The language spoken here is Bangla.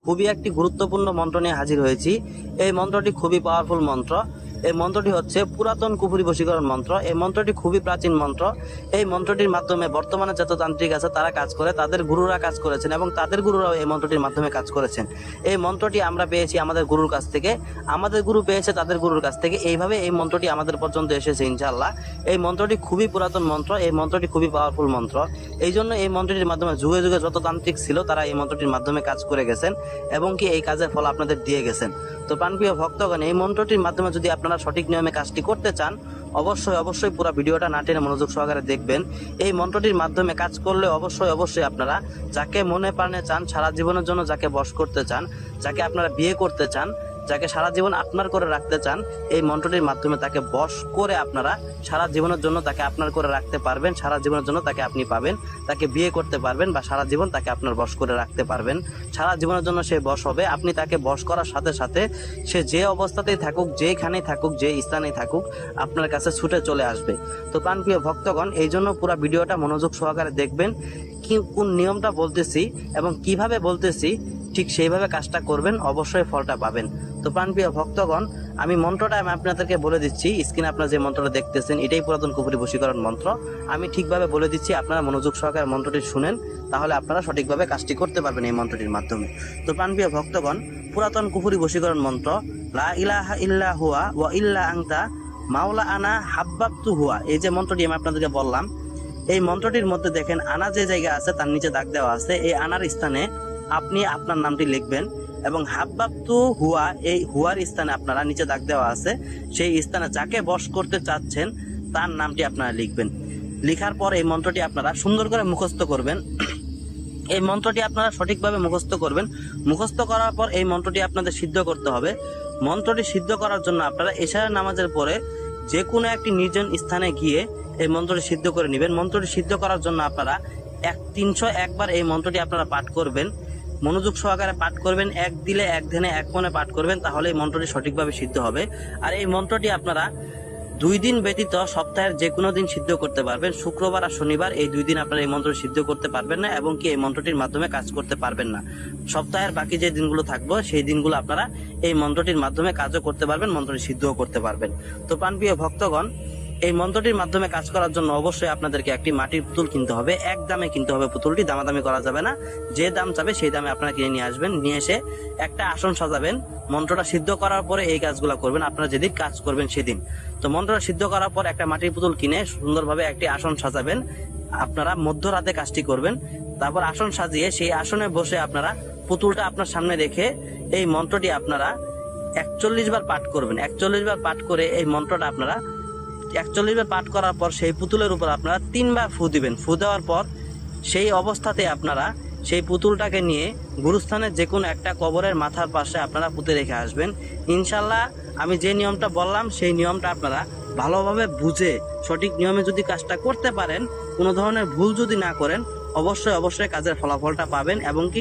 খুবই একটি গুরুত্বপূর্ণ মন্ত্র নিয়ে হাজির হয়েছি। এই মন্ত্রটি খুবই পাওয়ারফুল মন্ত্র। এই মন্ত্রটি হচ্ছে পুরাতন কুফরি বশীকরণ মন্ত্র। এই মন্ত্রটি খুবই প্রাচীন মন্ত্র। এই মন্ত্রটির মাধ্যমে বর্তমানে যত তান্ত্রিক আছে তারা কাজ করে, তাদের গুরুরা কাজ করেছেন এবং তাদের গুরুরাও এই মন্ত্রটির মাধ্যমে কাজ করেছেন। এই মন্ত্রটি আমরা পেয়েছি আমাদের গুরুর কাছ থেকে, আমাদের গুরু পেয়েছে তাদের গুরুর কাছ থেকে। এইভাবে এই মন্ত্রটি আমাদের পর্যন্ত এসেছে ইনশাআল্লাহ। এই মন্ত্রটি খুবই পুরাতন মন্ত্র, এই মন্ত্রটি খুবই পাওয়ারফুল মন্ত্র। এই জন্য এই মন্ত্রটির মাধ্যমে যুগে যুগে যত তান্ত্রিক ছিল তারা এই মন্ত্রটির মাধ্যমে কাজ করে গেছেন এবং কি এই কাজের ফল আপনাদের দিয়ে গেছেন। তো প্রাণপ্রিয় ভক্তগণ, এই মন্ত্রটির মাধ্যমে যদি আপনারা সঠিক নিয়মে কাজটি করতে চান, অবশ্যই পুরো ভিডিওটা না টেনে মনোযোগ সহকারে দেখবেন। এই মন্ত্রটির মাধ্যমে কাজ করলে অবশ্যই আপনারা যাকে মনে প্রাণে চান, সারা জীবনের জন্য যাকে বশ করতে চান, যাকে আপনারা বিয়ে করতে চান, যাকে সারা জীবন আপনার করে রাখতে চান, এই মন্ত্রটির মাধ্যমে তাকে বশ করে আপনারা সারা জীবনের জন্য তাকে আপনার করে রাখতে পারবেন। সারা জীবনের জন্য তাকে আপনি পাবেন, তাকে বিয়ে করতে পারবেন বা সারা জীবন তাকে আপনার বশ করে রাখতে পারবেন। সারা জীবনের জন্য সে বশ হবে। আপনি তাকে বশ করার সাথে সাথে সে যে অবস্থাতেই থাকুক, যেখানেই থাকুক, যে স্থানেই থাকুক, আপনার কাছে ছুটে চলে আসবে। তো প্রাণপ্রিয় ভক্তগণ, এই জন্য পুরো ভিডিওটা মনোযোগ সহকারে দেখবেন। কোন নিয়মটা বলতেছি এবং কিভাবে বলতেছি ঠিক সেইভাবে কাজটা করবেন, অবশ্যই ফলটা পাবেন। তো প্রাণপ্রিয় ভক্তগণ, আমি মন্ত্রটা আপনাদেরকে বলে দিচ্ছি। স্ক্রিনে আপনারা যে মন্ত্রটা দেখতেছেন এটাই পুরাতন কুফরি বশীকরণ মন্ত্র। আমি ঠিকভাবে বলে দিচ্ছি, আপনারা মনোযোগ সহকারে মন্ত্রটি শুনেন, তাহলে আপনারা সঠিকভাবে কাজটি করতে পারবেন এই মন্ত্রটির মাধ্যমে। তো প্রাণপ্রিয় ভক্তগণ, পুরাতন কুফরি বশীকরণ মন্ত্র লা ইলাহা ইল্লা হুয়া ওয়া ইল্লা আনতা মাওলা আনা হাব্বাবতু হুয়া, এই যে মন্ত্রটি আমি আপনাদেরকে বললাম, এই মন্ত্রটির মধ্যে দেখেন আনা যে জায়গা আছে তার নিচে দাগ দেওয়া আছে। এই আনার স্থানে আপনি আপনার নামটি লিখবেন এবং হাব্বাবতু হুয়া, এই হুয়ার স্থানে আপনারা নিচে দাগ দেওয়া আছে, সেই স্থানে যাকে বশ করতে চাচ্ছেন তার নামটি আপনারা লিখবেন। লিখার পর এই মন্ত্রটি আপনারা সুন্দর করে মুখস্থ করবেন। এই মন্ত্রটি আপনারা সঠিকভাবে মুখস্থ করবেন। মুখস্থ করার পর এই মন্ত্রটি আপনাদের সিদ্ধ করতে হবে। মন্ত্রটি সিদ্ধ করার জন্য আপনারা এশার নামাজের পরে যে কোনো একটি নির্জন স্থানে গিয়ে এই মন্ত্রটি সিদ্ধ করে নেবেন। মন্ত্রটি সিদ্ধ করার জন্য আপনারা 301 বার এই মন্ত্রটি আপনারা পাঠ করবেন। মনোযোগ সহকারে পাঠ করবেন, এক দিলে এক ধ্যানে এক মনে পাঠ করবেন, তাহলে এই মন্ত্রটি সঠিকভাবে সিদ্ধ হবে। আর এই মন্ত্রটি আপনারা 2 দিন ব্যতীত সপ্তাহের যে কোনো দিন সিদ্ধ করতে পারবেন। শুক্রবার আর শনিবার এই 2 দিন আপনারা এই মন্ত্র সিদ্ধ করতে পারবেন না এবং কি এই মন্ত্রটির মাধ্যমে কাজ করতে পারবেন না। সপ্তাহের বাকি যে দিনগুলো থাকবে সেই দিনগুলো আপনারা এই মন্ত্রটির মাধ্যমে কাজও করতে পারবেন, মন্ত্রটি সিদ্ধও করতে পারবেন। তো প্রাণপ্রিয় ভক্তগণ, এই মন্ত্রটির মাধ্যমে কাজ করার জন্য অবশ্যই আপনাদেরকে একটি মাটির পুতুল কিনতে হবে। এক দামে কিনতে হবে পুতুলটি, দামাদামি করা যাবে না। যে দাম চাবে সেই দামে আপনারা কিনে নিয়ে আসবেন। নিয়ে এসে একটা আসন সাজাবেন। মন্ত্রটা সিদ্ধ করার পরে এই কাজগুলো করবেন আপনারা যেদিন কাজ করবেন সেদিন। তো মন্ত্রটা সিদ্ধ করার পর একটা মাটির পুতুল কিনে সুন্দরভাবে একটি আসন সাজাবেন। আপনারা মধ্যরাতে কাজটি করবেন। তারপর আসন সাজিয়ে সেই আসনে বসে আপনারা পুতুলটা আপনার সামনে রেখে এই মন্ত্রটি আপনারা 41 বার পাঠ করবেন। 41 বার পাঠ করে এই মন্ত্রটা আপনারা 41 বার পাঠ করার পর সেই পুতুলের উপর আপনারা 3 বার ফু দিবেন। ফু দেওয়ার পর সেই অবস্থাতে আপনারা সেই পুতুলটাকে নিয়ে গুরুস্থানের যে কোনো একটা কবরের মাথার পাশে আপনারা পুঁতে রেখে আসবেন। ইনশাল্লাহ আমি যে নিয়মটা বললাম সেই নিয়মটা আপনারা ভালোভাবে বুঝে সঠিক নিয়মে যদি কাজটা করতে পারেন, কোনো ধরনের ভুল যদি না করেন, অবশ্যই কাজের ফলাফলটা পাবেন এবং কি